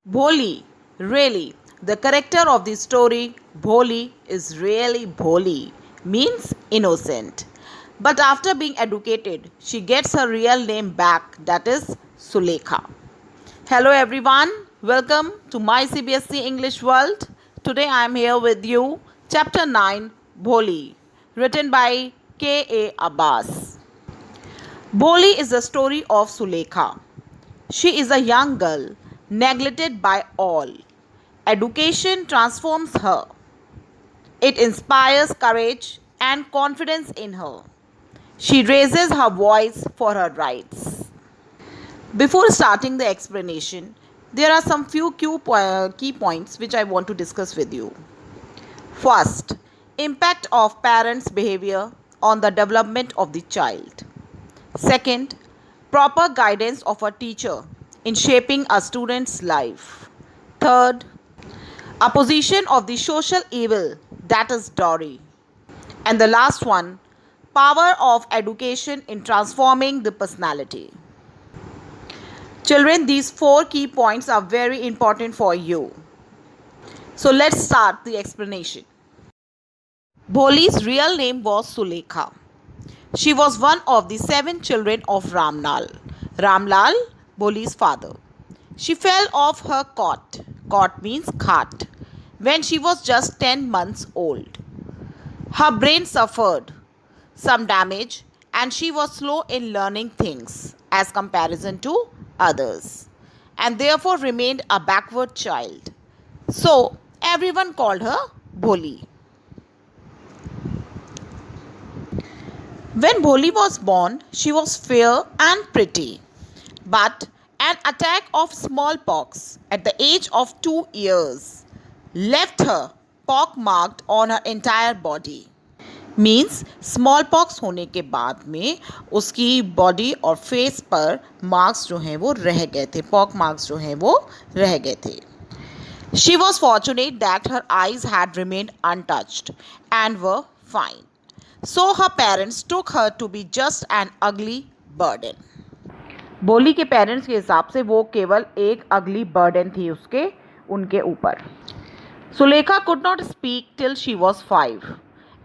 Bholi, really, the character of the story, Bholi, is really Bholi, means innocent. But after being educated, she gets her real name back, that is Sulekha. Hello everyone, welcome to my CBSE English World. Today I am here with you, Chapter 9, Bholi, written by K.A. Abbas. Bholi is the story of Sulekha. She is a young girl, neglected by all. Education transforms her. It inspires courage and confidence in her. She raises her voice for her rights. Before starting the explanation, there are some few key points which I want to discuss with you. First, impact of parents' behavior on the development of the child. Second, proper guidance of a teacher in shaping a student's life. Third, opposition of the social evil, that is dowry. And the last one, power of education in transforming the personality. Children, these four key points are very important for you. So let's start the explanation. Bholi's real name was Sulekha. She was one of the 7 children of Ramlal. Ramlal, Bholi's father. She fell off her cot. Cot means khat. When she was just 10 months old. Her brain suffered some damage and she was slow in learning things as comparison to others and therefore remained a backward child. So everyone called her Bholi. When Bholi was born, she was fair and pretty. But an attack of smallpox at the age of 2 years left her pock-marked on her entire body. Means small pox होने के बाद में उसकी body और face पर marks जो हैं वो रह गए थे, पॉक मार्क्स जो हैं वो रह गए थे. She was fortunate that her eyes had remained untouched and were fine. So her parents took her to be just an ugly burden. बोली के पेरेंट्स के हिसाब से वो केवल एक अगली बर्डन थी उनके ऊपर. Sulekha could not speak till she was 5,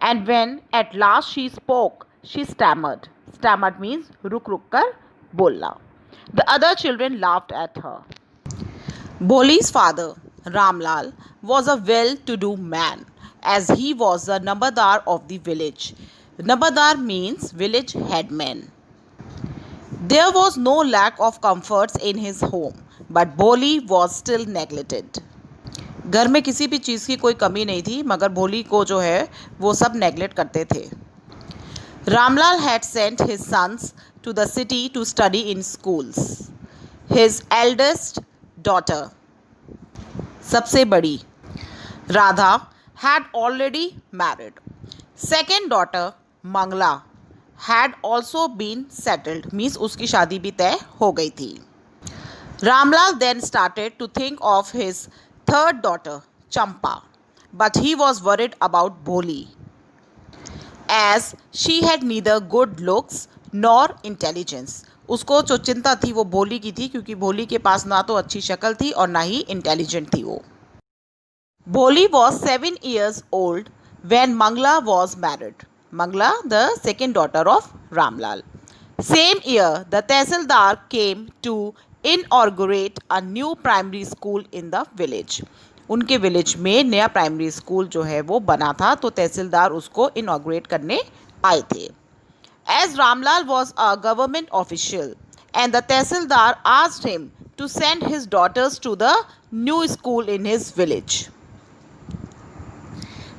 and when at last she spoke, she stammered. Stammered means रुक रुक कर बोलना. The other children laughed at her. Bholi's father, Ramlal, was a well-to-do man, as he was the Nambadar of the village. Nambadar means village headman. There was no lack of comforts in his home, but Bholi was still neglected. घर में किसी भी चीज़ की कोई कमी नहीं थी, मगर भोली को जो है वो सब नेगलेक्ट करते थे. Ramlal had sent his sons to the city to study in schools. His eldest daughter, सबसे बड़ी, Radha, had already married. Second daughter, Mangla, had also been settled, means उसकी शादी भी तय हो गई थी. Ramlal then started to think of his third daughter, Champa, but he was worried about Bholi, as she had neither good looks nor intelligence. उसको जो चिंता थी वो भोली की थी, क्योंकि भोली के पास ना तो अच्छी शक्ल थी और ना ही इंटेलिजेंट थी वो. Bholi was 7 years old when Mangla was married. Mangla, the second daughter of Ramlal. Same year, the Tehsildar came to inaugurate a new primary school in the village. उनके विलेज में नया प्राइमरी स्कूल जो है वो बना था, तो तहसीलदार उसको इनॉग्रेट करने आए थे. As Ramlal was a government official and the Tehsildar asked him to send his daughters to the new school in his village.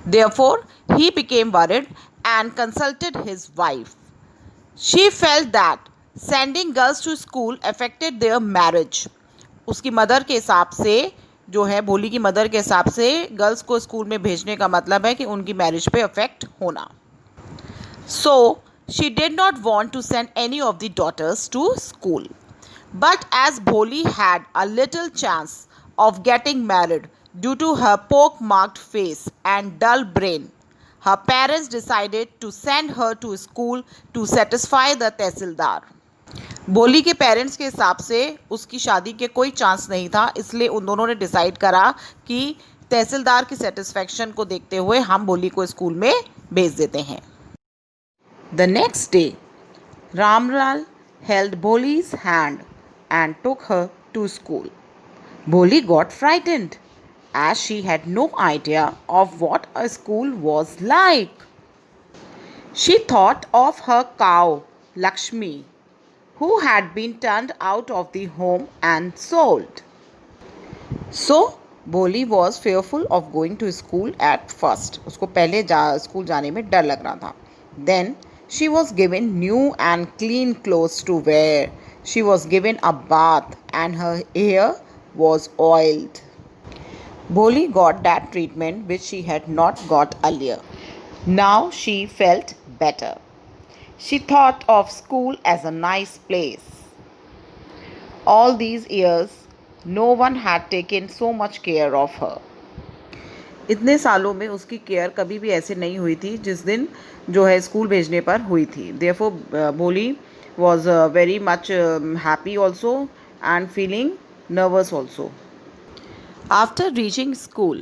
Therefore, he became worried and consulted his wife. She felt that sending girls to school affected their marriage. उसकी mother के हिसाब से जो है, भोली की mother के हिसाब से गर्ल्स को स्कूल में भेजने का मतलब है कि उनकी मैरिज पे अफेक्ट होना. So, she did not want to send any of the daughters to school. But as Bholi had a little chance of getting married due to her pock-marked face and dull brain, her parents decided to send her to school to satisfy the Tehsildar. भोली के parents के हिसाब से उसकी शादी के कोई chance नहीं था, इसलिए उन दोनों ने डिसाइड करा कि तहसीलदार की सेटिस्फेक्शन को देखते हुए हम भोली को स्कूल में भेज देते हैं। The next day Ramlal held Boli's hand and took her to school. Boli got frightened as she had no idea of what a school was like. She thought of her cow, Lakshmi, who had been turned out of the home and sold. So, Boli was fearful of going to school at first. उसको पहले school जाने में डर लग रहा था. Then she was given new and clean clothes to wear. She was given a bath and her hair was oiled. Boli got that treatment which she had not got earlier. Now she felt better. She thought of school as a nice place. All these years, no one had taken so much care of her. इतने सालों में उसकी care कभी भी ऐसे नहीं हुई थी जिस दिन जो है स्कूल भेजने पर हुई थी. Therefore, Boli was very much happy also and feeling nervous also. After reaching school,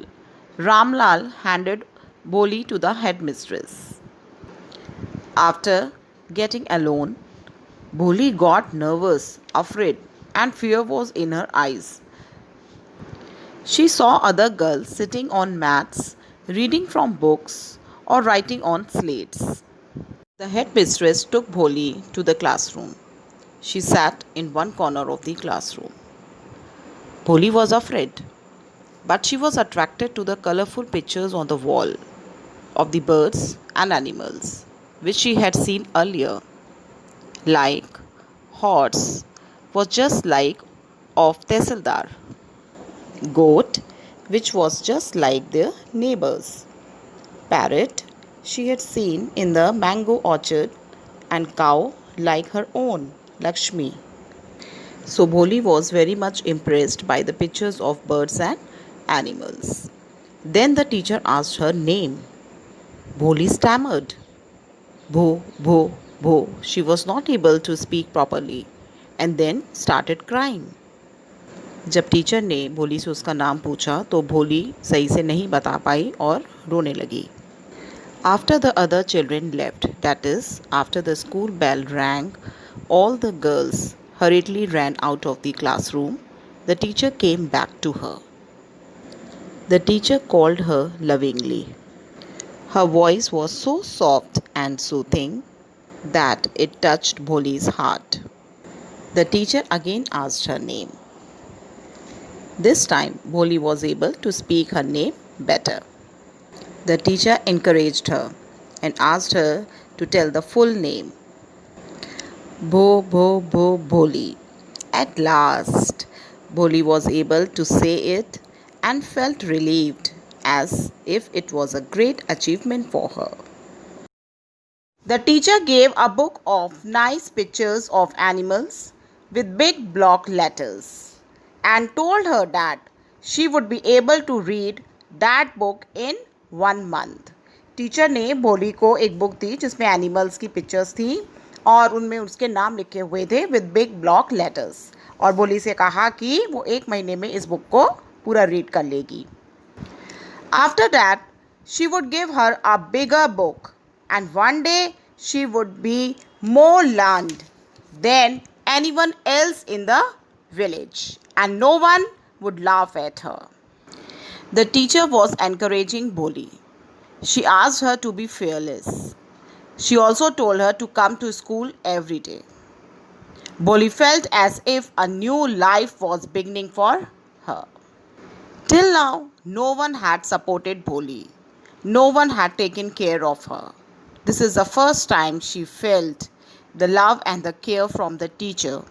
Ramlal handed Boli to the headmistress. After getting alone, Boli got nervous, afraid, and fear was in her eyes. She saw other girls sitting on mats, reading from books, or writing on slates. The headmistress took Boli to the classroom. She sat in one corner of the classroom. Boli was afraid, but she was attracted to the colorful pictures on the wall of the birds and animals which she had seen earlier. Like horse was just like of Tehsildar. Goat, which was just like their neighbors. Parrot, she had seen in the mango orchard, and cow like her own, Lakshmi. So Boli was very much impressed by the pictures of birds and animals. Then the teacher asked her name. Boli stammered. Bho, bho, bho. She was not able to speak properly and then started crying. जब teacher ने भोली से उसका नाम पूछा तो भोली सही से नहीं बता पाई और रोने लगी. After the other children left, that is, after the school bell rang, all the girls hurriedly ran out of the classroom. The teacher came back to her. The teacher called her lovingly. Her voice was so soft and soothing that it touched Bholi's heart. The teacher again asked her name. This time, Bholi was able to speak her name better. The teacher encouraged her and asked her to tell the full name. Bho, bho, bho, Bholi. At last, Bholi was able to say it and felt relieved as if it was a great achievement for her. The teacher gave a book of nice pictures of animals with big block letters and told her that she would be able to read that book in 1 month. Teacher ने भोली को एक book दी जिसमें animals की pictures थी और उनमें उसके नाम लिखे हुए थे विद बिग ब्लॉक लेटर्स, और भोली से कहा कि वो 1 महीने में इस बुक को पूरा रीड कर लेगी. After that, she would give her a bigger book, and one day she would be more learned than anyone else in the village, and no one would laugh at her. The teacher was encouraging Boli. She asked her to be fearless. She also told her to come to school every day. Boli felt as if a new life was beginning for her. Till now, no one had supported Boli. No one had taken care of her. This is the first time she felt the love and the care from the teacher,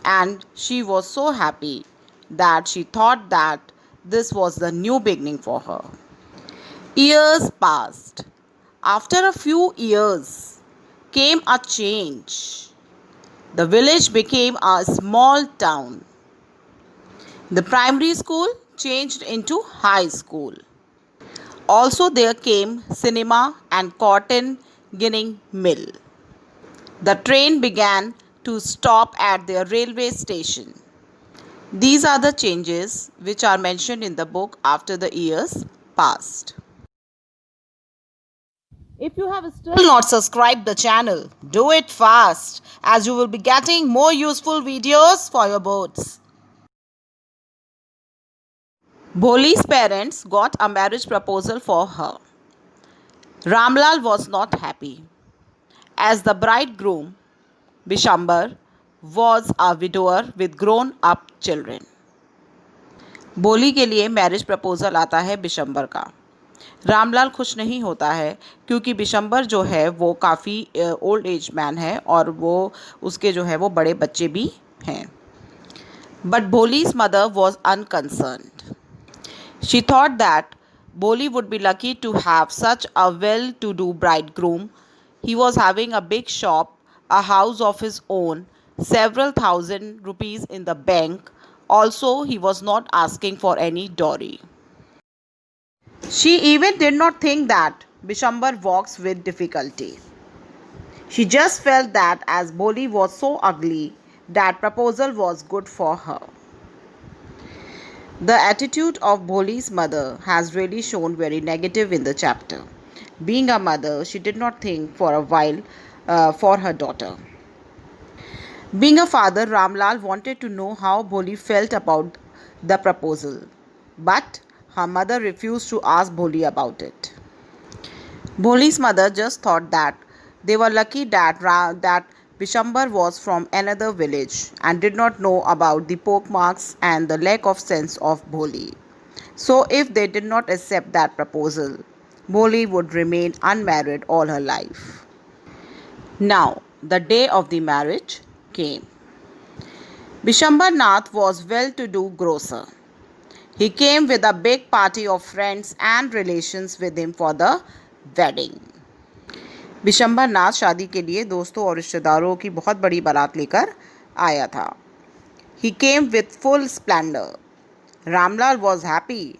and she was so happy that she thought that this was the new beginning for her. Years passed. After a few years came a change. The village became a small town. The primary school changed into high school. Also there came cinema and cotton ginning mill. The train began to stop at their railway station. These are the changes which are mentioned in the book after the years passed. If you have still not subscribed the channel, do it fast as you will be getting more useful videos for your boards. Bholi's parents got a marriage proposal for her. Ramlal was not happy as the bridegroom, Bishambar, was a widower with grown up children. भोली के लिए marriage proposal आता है बिशंबर का। रामलाल खुश नहीं होता है क्योंकि बिशंबर जो है वो काफ़ी ओल्ड एज मैन है और वो उसके जो है वो बड़े बच्चे भी हैं। But Boli's mother was unconcerned. She thought that Boli would be lucky to have such a well-to-do bridegroom. He was having a big shop, a house of his own, several thousand rupees in the bank. Also, he was not asking for any dowry. She even did not think that Bishambar walks with difficulty. She just felt that as Boli was so ugly, that proposal was good for her. The attitude of Bholi's mother has really shown very negative in the chapter. Being a mother, she did not think for a while for her daughter. Being a father, Ramlal wanted to know how Bholi felt about the proposal, but her mother refused to ask Bholi about it. Bholi's mother just thought that they were lucky that Bishambar was from another village and did not know about the pockmarks and the lack of sense of Bholi. So if they did not accept that proposal, Bholi would remain unmarried all her life. Now, the day of the marriage came. Bishambar Nath was well-to-do grocer. He came with a big party of friends and relations with him for the wedding. Bishambar Nath शादी के लिए दोस्तों और रिश्तेदारों की बहुत बड़ी बारात लेकर आया था. He came with full splendor. Ramlal was happy,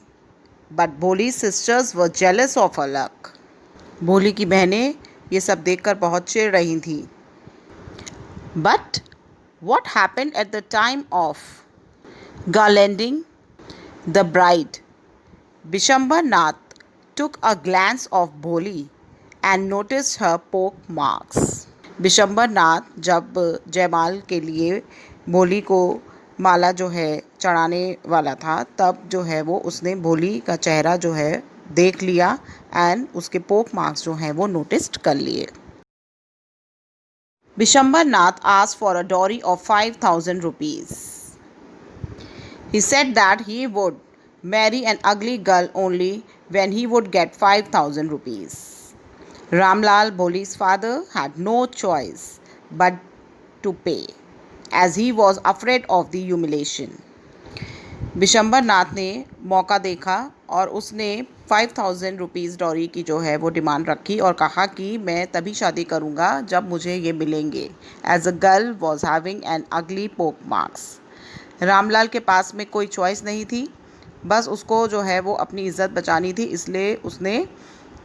but Bholi's sisters were jealous of her luck. भोली की बहनें ये सब देखकर बहुत चिढ़ रही थीं. But what happened at the time of garlanding the bride? Bishambar Nath took a glance of Bholi and noticed her pock marks. Bishambar नाथ जब जयमाल के लिए भोली को माला जो है चढ़ाने वाला था तब जो है वो उसने भोली का चेहरा जो है देख लिया एंड उसके पोक मार्क्स जो हैं वो नोटिस कर लिए. बिशंबर नाथ asked for a dowry of 5,000 rupees. He said that he would marry an ugly girl only when he would get 5,000 rupees. Ramlal, Bholi's father, had no choice but to pay, as he was afraid of the humiliation. Bishambar नाथ ने मौका देखा और उसने 5,000 rupees dowry की जो है वो demand रखी और कहा कि मैं तभी शादी करूँगा जब मुझे ये मिलेंगे. As a girl was having an ugly pock marks. Ramlal के पास में कोई चॉइस नहीं थी, बस उसको जो है वो अपनी इज़्ज़त बचानी थी, इसलिए उसने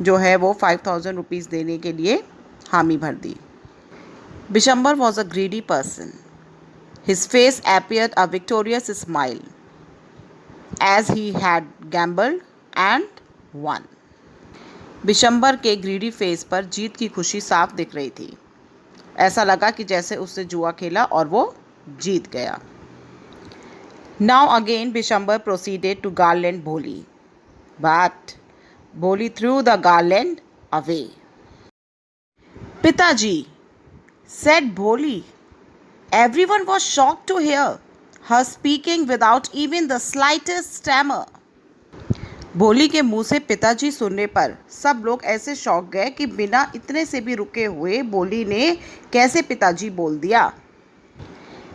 जो है वो 5,000 रुपीज़ देने के लिए हामी भर दी. Bishambar was a greedy person. His face appeared a victorious smile as he had gambled and won. Bishambar के ग्रीडी फेस पर जीत की खुशी साफ दिख रही थी. ऐसा लगा कि जैसे उससे जुआ खेला और वो जीत गया. Now again Bishambar proceeded to garland Bholi, but Bholi threw the garland away. Pitaji, said Bholi. Everyone was shocked to hear her speaking without even the slightest stammer. भोली के मुंह से पिताजी सुनने पर सब लोग ऐसे शौक गए कि बिना इतने से भी रुके हुए भोली ने कैसे पिताजी बोल दिया.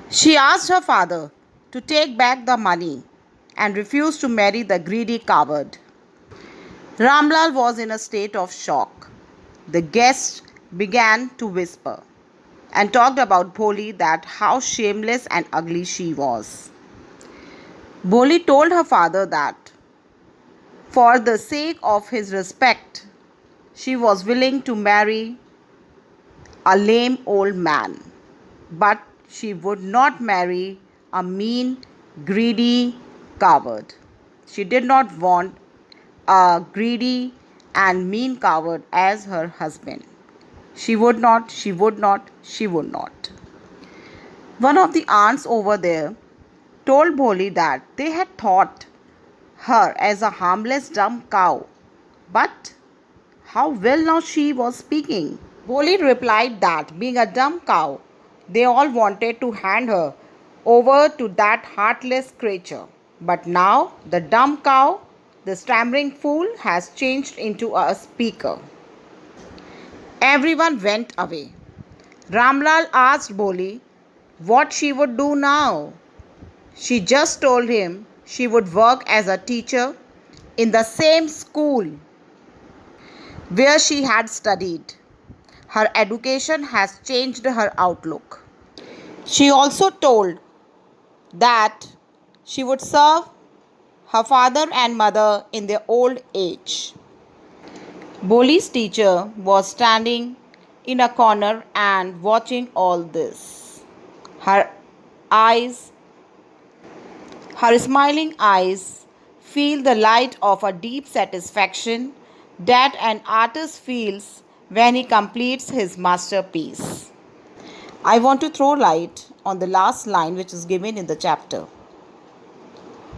She asked her father to take back the money and refused to marry the greedy coward. Ramlal was in a state of shock. The guests began to whisper and talked about Bholi, that how shameless and ugly she was. Bholi told her father that for the sake of his respect, she was willing to marry a lame old man, but she would not marry a mean, greedy coward. She did not want a greedy and mean coward as her husband. She would not, she would not, she would not. One of the aunts over there told Bholi that they had thought her as a harmless dumb cow. But how well now she was speaking. Bholi replied that being a dumb cow, they all wanted to hand her over to that heartless creature. But now the dumb cow, the stammering fool, has changed into a speaker. Everyone went away. Ramlal asked Bholi what she would do now. She just told him she would work as a teacher in the same school where she had studied. Her education has changed her outlook. She also told that she would serve her father and mother in their old age. Boli's teacher was standing in a corner and watching all this. Her eyes, her smiling eyes, feel the light of a deep satisfaction that an artist feels when he completes his masterpiece. I want to throw light on the last line which is given in the chapter.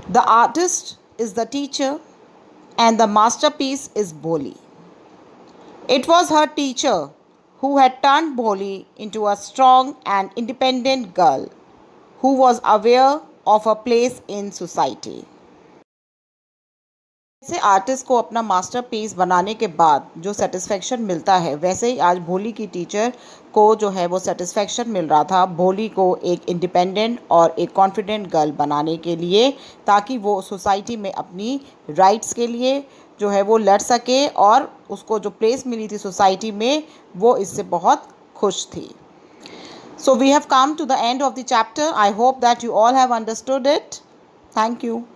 The artist is the teacher and the masterpiece is Boli. It was her teacher who had turned Boli into a strong and independent girl who was aware of her place in society. जैसे artist को अपना masterpiece बनाने के बाद जो satisfaction मिलता है, वैसे ही आज भोली की टीचर को जो है वो सेटिस्फेक्शन मिल रहा था भोली को एक इंडिपेंडेंट और एक कॉन्फिडेंट गर्ल बनाने के लिए, ताकि वो सोसाइटी में अपनी राइट्स के लिए जो है वो लड़ सके और उसको जो प्लेस मिली थी सोसाइटी में वो इससे बहुत खुश थी. So we have come to the end of the chapter. I hope that you all have understood it. Thank you.